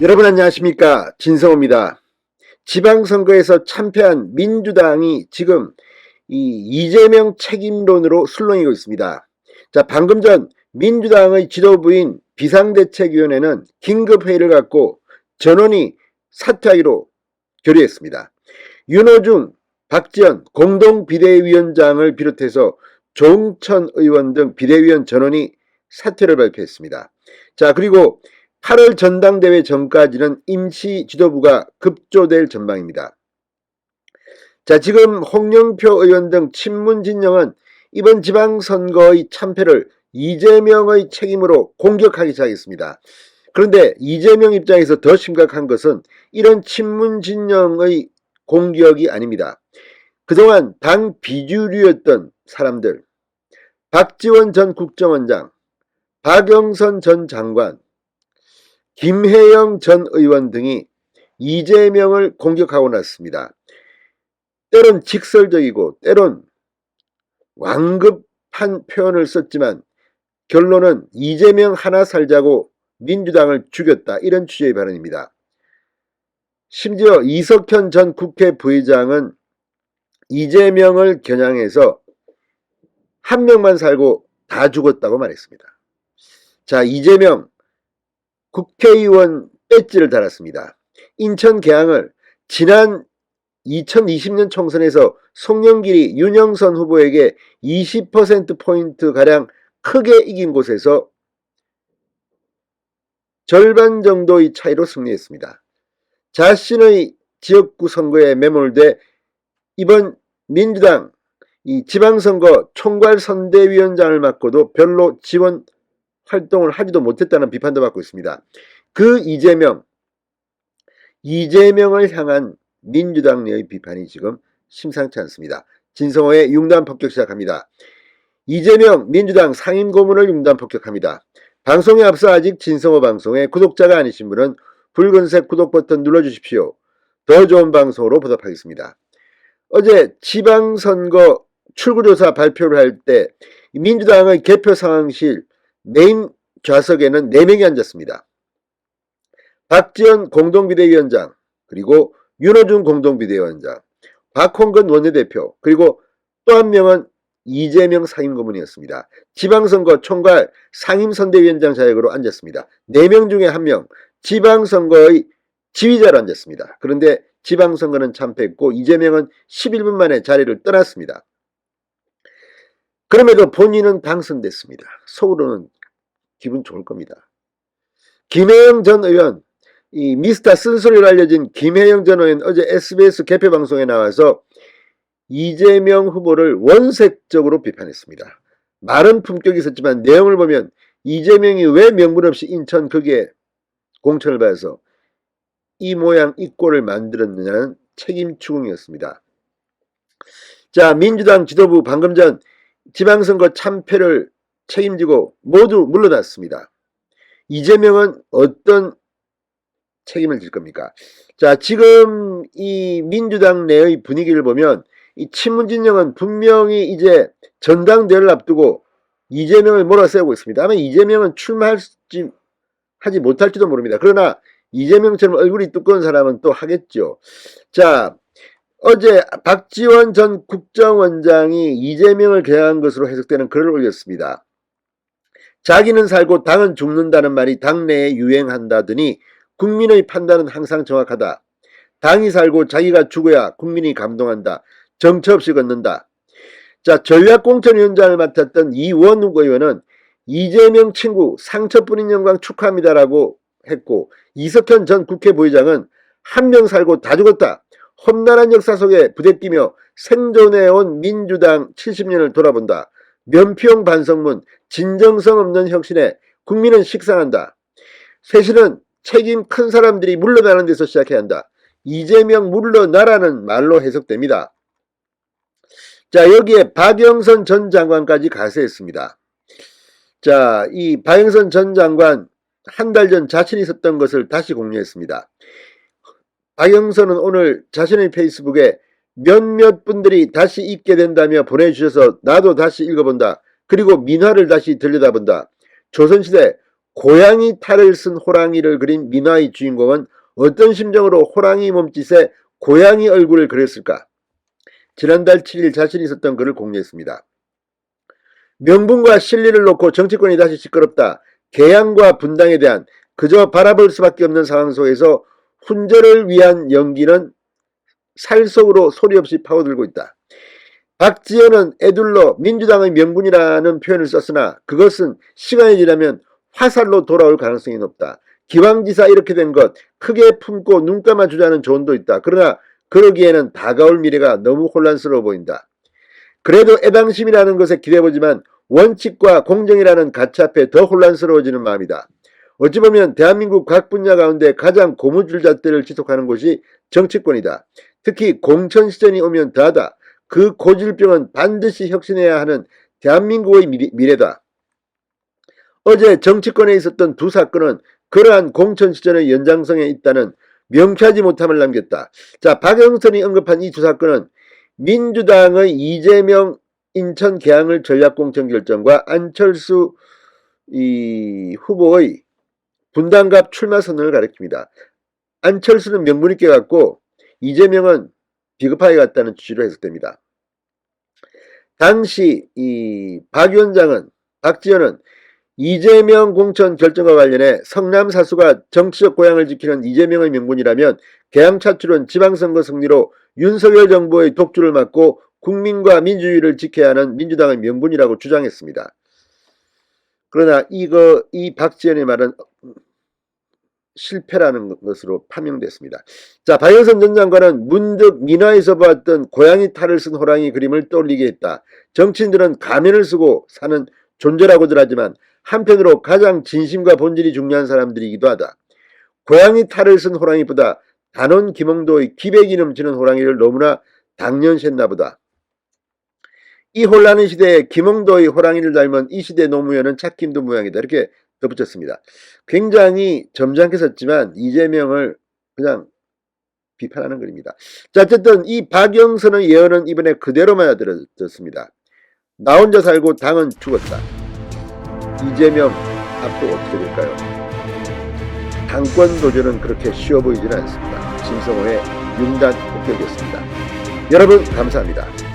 여러분 안녕하십니까, 진성호입니다. 지방선거에서 참패한 민주당이 지금 이재명 책임론으로 술렁이고 있습니다. 자, 방금 전 민주당의 지도부인 비상대책위원회는 긴급회의를 갖고 전원이 사퇴하기로 결의했습니다. 윤호중, 박지원 공동비대위원장을 비롯해서 조응천 의원 등 비대위원 전원이 사퇴를 발표했습니다. 자, 그리고 8월 전당대회 전까지는 임시 지도부가 급조될 전망입니다. 자, 지금 홍영표 의원 등 친문 진영은 이번 지방선거의 참패를 이재명의 책임으로 공격하기 시작했습니다. 그런데 이재명 입장에서 더 심각한 것은 이런 친문 진영의 공격이 아닙니다. 그동안 당 비주류였던 사람들, 박지원 전 국정원장, 박영선 전 장관, 김혜영 전 의원 등이 이재명을 공격하고 났습니다. 때론 직설적이고 때론 완급한 표현을 썼지만 결론은 이재명 하나 살자고 민주당을 죽였다, 이런 취지의 발언입니다. 심지어 이석현 전 국회 부의장은 이재명을 겨냥해서 한 명만 살고 다 죽었다고 말했습니다. 자, 이재명 국회의원 배지를 달았습니다. 인천 계양을 지난 2020년 총선에서 송영길이 윤영선 후보에게 20%포인트가량 크게 이긴 곳에서 절반 정도의 차이로 승리했습니다. 자신의 지역구 선거에 매몰돼 이번 민주당 지방선거 총괄선대위원장을 맡고도 별로 지원 활동을 하지도 못했다는 비판도 받고 있습니다. 그 이재명을 향한 민주당 내의 비판이 지금 심상치 않습니다. 진성호의 융단 폭격 시작합니다. 이재명 민주당 상임고문을 융단 폭격합니다. 방송에 앞서 아직 진성호 방송에 구독자가 아니신 분은 붉은색 구독 버튼 눌러주십시오. 더 좋은 방송으로 보답하겠습니다. 어제 지방선거 출구조사 발표를 할 때 민주당의 개표 상황실 메인 좌석에는 4명이 앉았습니다. 박지원 공동비대위원장, 그리고 윤호중 공동비대위원장, 박홍근 원내대표, 그리고 또 한 명은 이재명 상임고문이었습니다. 지방선거 총괄 상임선대위원장 자격으로 앉았습니다. 4명 중에 1명, 지방선거의 지휘자로 앉았습니다. 그런데 지방선거는 참패했고 이재명은 11분 만에 자리를 떠났습니다. 그럼에도 본인은 당선됐습니다. 속으로는 기분 좋을 겁니다. 김혜영 전 의원, 이 미스터 쓴소리로 알려진 김혜영 전 의원 어제 SBS 개표방송에 나와서 이재명 후보를 원색적으로 비판했습니다. 말은 품격이 있었지만 내용을 보면 이재명이 왜 명분 없이 인천 거기에 공천을 받아서 이 모양 이 꼴을 만들었느냐는 책임 추궁이었습니다. 자, 민주당 지도부 방금 전 지방선거 참패를 책임지고 모두 물러났습니다. 이재명은 어떤 책임을 질 겁니까? 자, 지금 이 민주당 내의 분위기를 보면 이 친문 진영은 분명히 이제 전당대회를 앞두고 이재명을 몰아세우고 있습니다. 아마 이재명은 하지 못할지도 모릅니다. 그러나 이재명처럼 얼굴이 두꺼운 사람은 또 하겠죠. 자, 어제 박지원 전 국정원장이 이재명을 겨냥한 것으로 해석되는 글을 올렸습니다. 자기는 살고 당은 죽는다는 말이 당내에 유행한다더니 국민의 판단은 항상 정확하다. 당이 살고 자기가 죽어야 국민이 감동한다. 정처 없이 걷는다. 자, 전략공천위원장을 맡았던 이원욱 의원은 이재명 친구 상처뿐인 영광 축하합니다라고 했고, 이석현 전 국회 부의장은 한 명 살고 다 죽었다. 험난한 역사 속에 부대끼며 생존해온 민주당 70년을 돌아본다. 면피용 반성문, 진정성 없는 혁신에 국민은 식상한다. 쇄신은 책임 큰 사람들이 물러나는 데서 시작해야 한다. 이재명 물러나라는 말로 해석됩니다. 자, 여기에 박영선 전 장관까지 가세했습니다. 자, 이 박영선 전 장관 한 달 전 자신이 썼던 것을 다시 공유했습니다. 박영선은 오늘 자신의 페이스북에 몇몇 분들이 다시 읽게 된다며 보내주셔서 나도 다시 읽어본다. 그리고 민화를 다시 들여다본다. 조선시대 고양이 탈을 쓴 호랑이를 그린 민화의 주인공은 어떤 심정으로 호랑이 몸짓에 고양이 얼굴을 그렸을까? 지난달 7일 자신이 썼던 글을 공유했습니다. 명분과 실리를 놓고 정치권이 다시 시끄럽다. 개양과 분당에 대한 그저 바라볼 수밖에 없는 상황 속에서 훈절을 위한 연기는 살 속으로 소리 없이 파고들고 있다. 박지원은 애둘러 민주당의 명분이라는 표현을 썼으나 그것은 시간이 지나면 화살로 돌아올 가능성이 높다. 기왕지사 이렇게 된 것 크게 품고 눈 감아주자는 조언도 있다. 그러나 그러기에는 다가올 미래가 너무 혼란스러워 보인다. 그래도 애당심이라는 것에 기대해보지만 원칙과 공정이라는 가치 앞에 더 혼란스러워지는 마음이다. 어찌 보면 대한민국 각 분야 가운데 가장 고무줄잣대를 지속하는 곳이 정치권이다. 특히 공천시전이 오면 더하다. 그 고질병은 반드시 혁신해야 하는 대한민국의 미래다. 어제 정치권에 있었던 두 사건은 그러한 공천시전의 연장성에 있다는 명쾌하지 못함을 남겼다. 자, 박영선이 언급한 이 두 사건은 민주당의 이재명 인천 계양을 전략공천 결정과 안철수 후보의 분당갑 출마 선언을 가리킵니다. 안철수는 명분 있게 갔고 이재명은 비겁하게 갔다는 취지로 해석됩니다. 당시 박지원은 이재명 공천 결정과 관련해 성남 사수가 정치적 고향을 지키는 이재명의 명분이라면 계양 차출은 지방선거 승리로 윤석열 정부의 독주를 막고 국민과 민주주의를 지켜야 하는 민주당의 명분이라고 주장했습니다. 그러나 이 박지원의 말은 실패라는 것으로 판명됐습니다. 자, 박영선 전 장관은 문득 민화에서 보았던 고양이 탈을 쓴 호랑이 그림을 떠올리게 했다. 정치인들은 가면을 쓰고 사는 존재라고들 하지만 한편으로 가장 진심과 본질이 중요한 사람들이기도 하다. 고양이 탈을 쓴 호랑이보다 단원 김홍도의 기백이 넘치는 호랑이를 너무나 당연시했나 보다. 이 혼란의 시대에 김홍도의 호랑이를 닮은 이 시대 노무현은 찾기 힘든 모양이다. 이렇게 덧붙였습니다. 굉장히 점잖게 썼지만 이재명을 그냥 비판하는 글입니다. 자, 어쨌든 이 박영선의 예언은 이번에 그대로 맞아들어졌습니다. 나 혼자 살고 당은 죽었다. 이재명 앞으로 어떻게 될까요? 당권 도전은 그렇게 쉬워 보이지는 않습니다. 진성호의 윤단 목격이었습니다. 여러분 감사합니다.